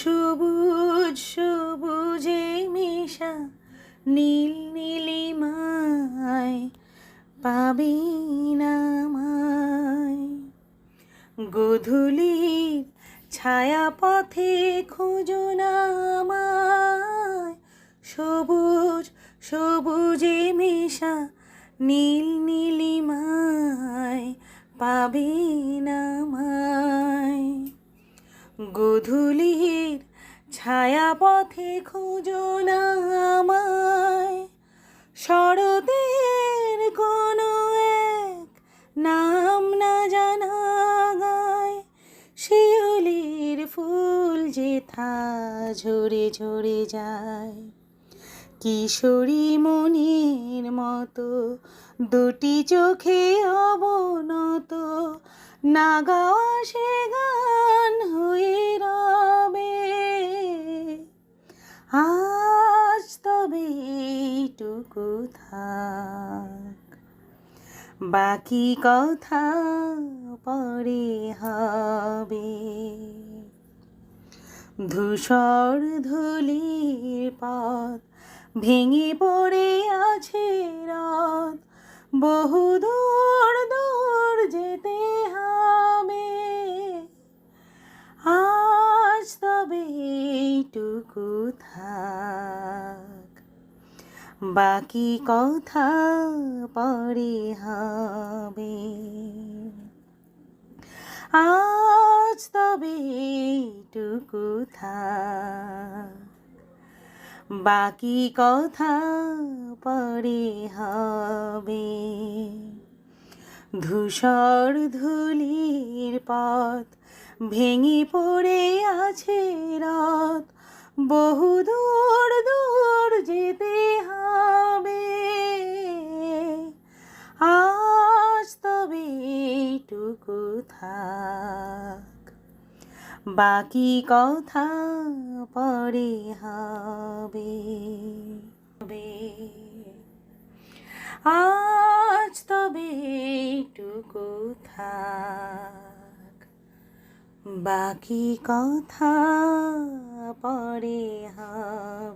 সবুজ সবুজে মেশা নীল নীলিমায় পাবি না আমায়, গোধূলির ছায়া পথে খোঁজো না আমায়, সবুজ সবুজে মেশা নীল নীলিমায় পাবি না আমায়, গোধূলির ছায়া পথে খোঁজো না আমায়, শরতের কোনো এক নাম না জানা গায়, শিউলির ফুল যেথা ঝরে ঝরে যায়, কিশোরী মনের মতো দুটি চোখে অবনত, না গাওয়া সে গান হয়ে রবে, আজ তবে এইটুকু থাক, বাকি কথা পরে হবে। ধূসর ধূলির পথ ভেঙে পড়ে আছে রাত, বহু দূর দূর যেতে হবে, আজ তবে এইটুকু থাক, বাকি কথা পরে হবে, আজ তবে এইটুকু থাক, বাকি কথা পরে হবে। ধূসর ধূলির পথ ভেঙে পড়ে আছে রাত, বহু দূর দূর যেতে হবে, আজ তবে এইটুকু থাক, বাকি কথা পরে হবে। আজ তবে এইটুকু থাক, বাকি কথা পরে হবে।